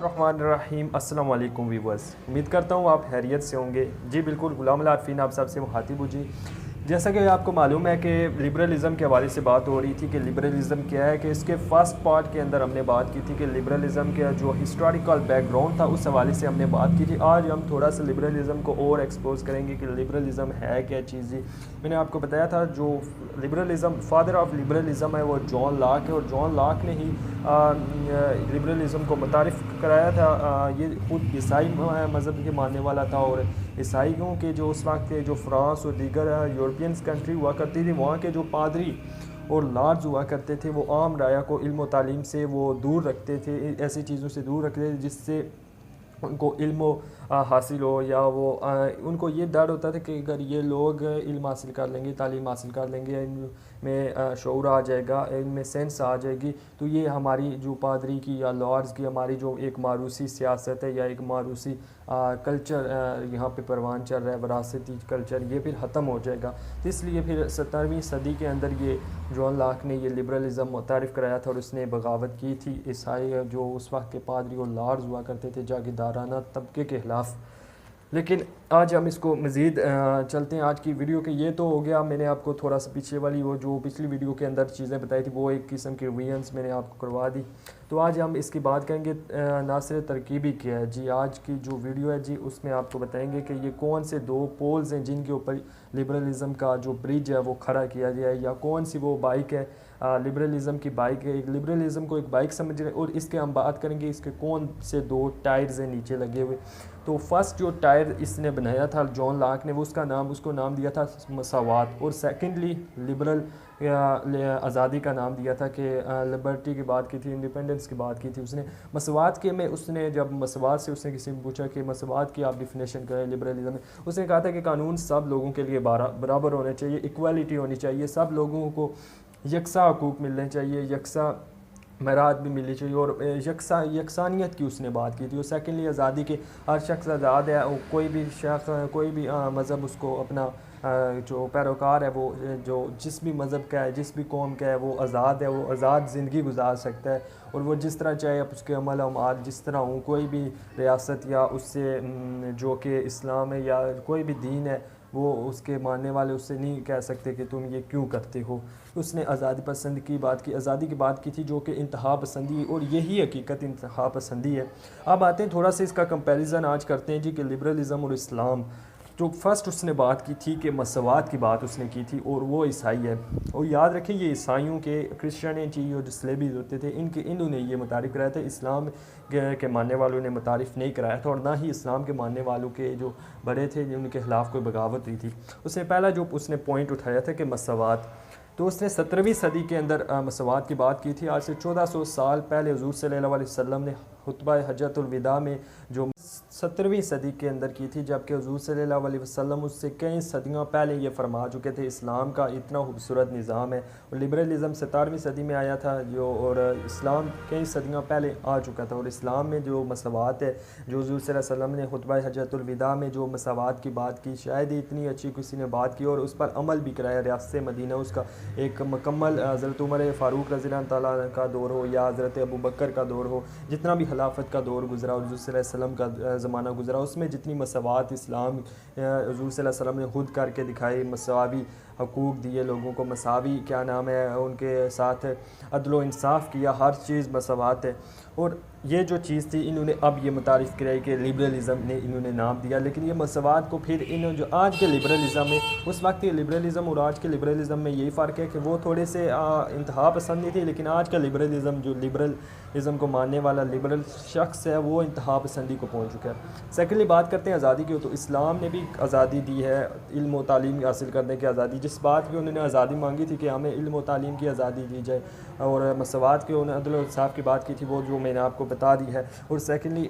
الرحمن الرحیم. السلام علیکم ویورز، امید کرتا ہوں آپ خیریت سے ہوں گے. جی بالکل، غلام عرفین آپ سب سے مخاطب ہوں. جی جیسا کہ آپ کو معلوم ہے کہ لبرلزم کے حوالے سے بات ہو رہی تھی کہ لبرلزم کیا ہے، کہ اس کے فرسٹ پارٹ کے اندر ہم نے بات کی تھی کہ لبرلزم کا جو ہسٹوریکل بیک گراؤنڈ تھا اس حوالے سے ہم نے بات کی تھی. آج ہم تھوڑا سا لبرلزم کو اور ایکسپوز کریں گے کہ لبرلزم ہے کیا چیز. جی میں نے آپ کو بتایا تھا جو لبرلزم فادر آف لبرلزم ہے وہ جان لاک ہے، اور جان لاک نے ہی لبرلزم کو متعارف کرایا تھا. یہ خود عیسائی مذہب کے ماننے والا تھا، اور عیسائیوں کے جو اس وقت جو فرانس اور دیگر یورپینس کنٹری ہوا کرتی تھی، وہاں کے جو پادری اور لارڈز ہوا کرتے تھے وہ عام رعایا کو علم و تعلیم سے وہ دور رکھتے تھے، ایسی چیزوں سے دور رکھتے تھے جس سے ان کو علم و حاصل ہو، یا وہ ان کو یہ ڈر ہوتا تھا کہ اگر یہ لوگ علم حاصل کر لیں گے، تعلیم حاصل کر لیں گے، ان میں شعور آ جائے گا، ان میں سینس آ جائے گی، تو یہ ہماری جو پادری کی یا لارڈز کی ہماری جو ایک موروثی سیاست ہے یا ایک موروثی کلچر یہاں پہ پروان چل رہا ہے، وراثتی کلچر، یہ پھر ختم ہو جائے گا. تو اس لیے پھر 17ویں صدی کے اندر یہ جان لاک نے یہ لبرلزم متعارف کرایا تھا، اور اس نے بغاوت کی تھی عیسائی جو اس وقت کے پادری اور لارڈز ہوا کرتے تھے جاگیردارانہ طبقے کے خلاف. لیکن آج ہم اس کو مزید چلتے ہیں آج کی ویڈیو کے. یہ تو ہو گیا، میں نے آپ کو تھوڑا سا پیچھے والی وہ جو پچھلی ویڈیو کے اندر چیزیں بتائی تھی وہ ایک قسم کی ریویژنس میں نے آپ کو کروا دی. تو آج ہم اس کی بات کریں گے ناصر ترکیبی کیا ہے. جی آج کی جو ویڈیو ہے جی اس میں آپ کو بتائیں گے کہ یہ کون سے دو پولز ہیں جن کے اوپر لبرلزم کا جو برج ہے وہ کھڑا کیا گیا ہے، یا کون سی وہ بائک ہے لبرلزم کی بائک ہے. لبرلزم کو ایک بائک سمجھ رہے ہیں، اور اس کے ہم بات کریں گے اس کے کون سے دو ٹائرز ہیں نیچے لگے ہوئے. تو فرسٹ جو ٹائر اس نے بنایا تھا جان لاک نے، وہ اس کو نام دیا تھا مساوات، اور سیکنڈلی لبرل آزادی کا نام دیا تھا کہ لبرٹی کی بات کی تھی، انڈیپینڈنس کی بات کی تھی اس نے. مساوات کے میں اس نے جب مساوات سے اس نے کسی نے پوچھا کہ مساوات کی آپ ڈیفینیشن کریں لبرلزم میں، اس نے کہا تھا کہ قانون سب لوگوں کے لیے برابر ہونے چاہیے، ایکویلٹی ہونی چاہیے، سب لوگوں کو یکساں حقوق ملنے چاہیے، یکساں میرات بھی ملنی چاہیے، اور یکسانیت کی اس نے بات کی تھی. اور سیکنڈلی آزادی کے ہر شخص آزاد ہے، کوئی بھی شخص کوئی بھی مذہب اس کو اپنا جو پیروکار ہے وہ جو جس بھی مذہب کا ہے، جس بھی قوم کا ہے وہ آزاد ہے، وہ آزاد زندگی گزار سکتا ہے، اور وہ جس طرح چاہے اس کے عمل اعمال جس طرح ہوں. کوئی بھی ریاست یا اس سے جو کہ اسلام ہے یا کوئی بھی دین ہے وہ اس کے ماننے والے اس سے نہیں کہہ سکتے کہ تم یہ کیوں کرتے ہو. اس نے آزادی پسند کی بات کی، آزادی کی بات کی تھی جو کہ انتہا پسندی، اور یہی حقیقت انتہا پسندی ہے. اب آتے ہیں تھوڑا سا اس کا کمپیریزن آج کرتے ہیں جی کہ لبرلزم اور اسلام. جو فرسٹ اس نے بات کی تھی کہ مساوات کی بات اس نے کی تھی، اور وہ عیسائی ہے. اور یاد رکھیں یہ عیسائیوں کے کرسچینٹی اور جو سلیبیز ہوتے تھے انہوں نے یہ متعارف کرایا تھا، اسلام کے ماننے والوں نے متعارف نہیں کرایا تھا، اور نہ ہی اسلام کے ماننے والوں کے جو بڑے تھے جن کے خلاف کوئی بغاوت ہوئی تھی. اس نے پہلا جو اس نے پوائنٹ اٹھایا تھا کہ مساوات. تو اس نے 17ویں صدی کے اندر مساوات کی بات کی تھی. آج سے 1400 سال پہلے حضور صلی اللہ علیہ وسلم نے خطبہ حجۃ الوداع میں جو 17ویں صدی کے اندر کی تھی، جبکہ حضور صلی اللہ علیہ وسلم اس سے کئی صدیوں پہلے یہ فرما چکے تھے اسلام کا اتنا خوبصورت نظام ہے. اور لبرلزم 17ویں صدی میں آیا تھا اور اسلام کئی صدیوں پہلے آ چکا تھا. اور اسلام میں جو مساوات ہے، جو حضور صلی اللہ علیہ وسلم نے خطبہ حجۃ الوداع میں جو مساوات کی بات کی، شاید اتنی اچھی کسی نے بات کی اور اس پر عمل بھی کرایا. ریاست مدینہ اس کا ایک مکمل حضرت عمر فاروق رضی اللہ تعالیٰ کا دور ہو یا حضرت ابو بکر کا دور ہو، جتنا بھی خلافت کا دور گزرا، حضور صلی اللہ علیہ وسلم کا زمانہ گزرا، اس میں جتنی مساوات اسلام حضور صلی اللہ علیہ وسلم نے خود کر کے دکھائی، مساوی حقوق دیے لوگوں کو، مساوی کیا نام ہے ان کے ساتھ عدل و انصاف کیا، ہر چیز مساوات ہے. اور یہ جو چیز تھی انہوں نے اب یہ متعارف کرائی کہ لبرلزم نے انہوں نے نام دیا. لیکن یہ مساوات کو پھر انہوں جو آج کے لبرلزم میں، اس وقت کے لبرلزم اور آج کے لبرلزم میں یہی فرق ہے کہ وہ تھوڑے سے انتہا پسندی تھی، لیکن آج کا لبرلزم جو لبرلزم کو ماننے والا لبرل شخص ہے وہ انتہا پسندی کو پہنچ چکا ہے. سیکنڈلی بات کرتے ہیں آزادی کی. تو اسلام نے بھی آزادی دی ہے، علم و تعلیم حاصل کرنے کی آزادی. جس بات کی انہوں نے آزادی مانگی تھی کہ ہمیں علم و تعلیم کی آزادی دی جائے، اور مساوات کے انہوں نے عدل و انصاف کی بات کی تھی، وہ جو میں نے آپ کو بتا دی ہے. اور سیکنڈلی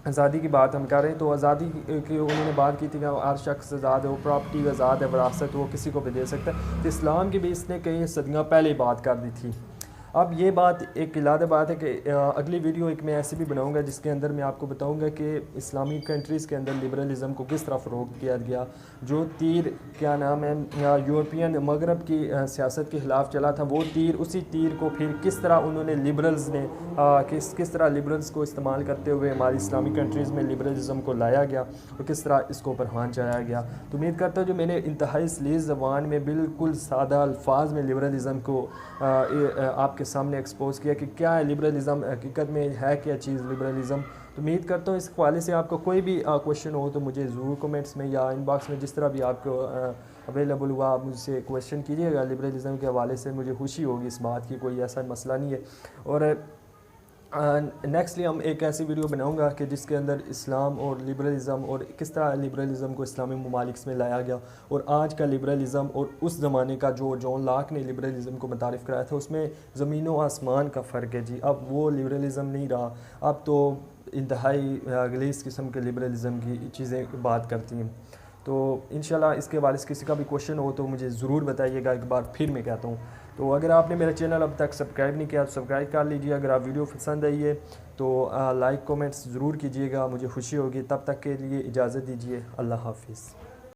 آزادی کی بات ہم کر رہے ہیں تو آزادی کی انہوں نے بات کی تھی کہ ہر شخص آزاد ہے، وہ پراپرٹی آزاد ہے، وراثت وہ کسی کو بھی دے سکتا ہے. تو اسلام کی بھی اس نے کئی صدیوں پہلے بات کر دی تھی. اب یہ بات ایک علیحدہ بات ہے کہ اگلی ویڈیو ایک میں ایسی بھی بناؤں گا جس کے اندر میں آپ کو بتاؤں گا کہ اسلامی کنٹریز کے اندر لبرلزم کو کس طرح فروغ کیا گیا. جو تیر کیا نام ہے یورپین مغرب کی سیاست کے خلاف چلا تھا، وہ تیر اسی تیر کو پھر کس طرح انہوں نے لبرلز نے کس طرح لبرلز کو استعمال کرتے ہوئے ہماری اسلامی کنٹریز میں لبرلزم کو لایا گیا اور کس طرح اس کو پرہان چڑھایا گیا. تو امید کرتا ہوں جو میں نے انتہائی سلیس زبان میں بالکل سادہ الفاظ میں لبرلزم کو آپ کے سامنے ایکسپوز کیا کہ کیا ہے لبرلزم، حقیقت میں ہے کیا چیز لبرلزم. تو امید کرتا ہوں اس حوالے سے آپ کو کوئی بھی کویشچن ہو تو مجھے ضرور کمنٹس میں یا ان باکس میں جس طرح بھی آپ کو اویلیبل ہوا آپ مجھ سے کویشچن کیجیے گا لبرلزم کے حوالے سے. مجھے خوشی ہوگی اس بات کی، کوئی ایسا مسئلہ نہیں ہے. اور نیکسٹلی ہم ایک ایسی ویڈیو بناؤں گا کہ جس کے اندر اسلام اور لبرلزم اور کس طرح لبرلزم کو اسلامی ممالک میں لایا گیا اور آج کا لبرلزم اور اس زمانے کا جو جان لاک نے لبرلزم کو متعارف کرایا تھا اس میں زمین و آسمان کا فرق ہے جی. اب وہ لبرلزم نہیں رہا، اب تو انتہائی غلیظ قسم کے لبرلزم کی چیزیں بات کرتی ہیں. تو انشاءاللہ اس کے حوالے سے کسی کا بھی کویشچن ہو تو مجھے ضرور بتائیے گا. ایک بار پھر میں کہتا ہوں، تو اگر آپ نے میرا چینل اب تک سبسکرائب نہیں کیا تو سبسکرائب کر لیجیے. اگر آپ ویڈیو پسند آئی ہے تو لائک کومنٹس ضرور کیجیے گا، مجھے خوشی ہوگی. تب تک کے لیے اجازت دیجیے، اللہ حافظ.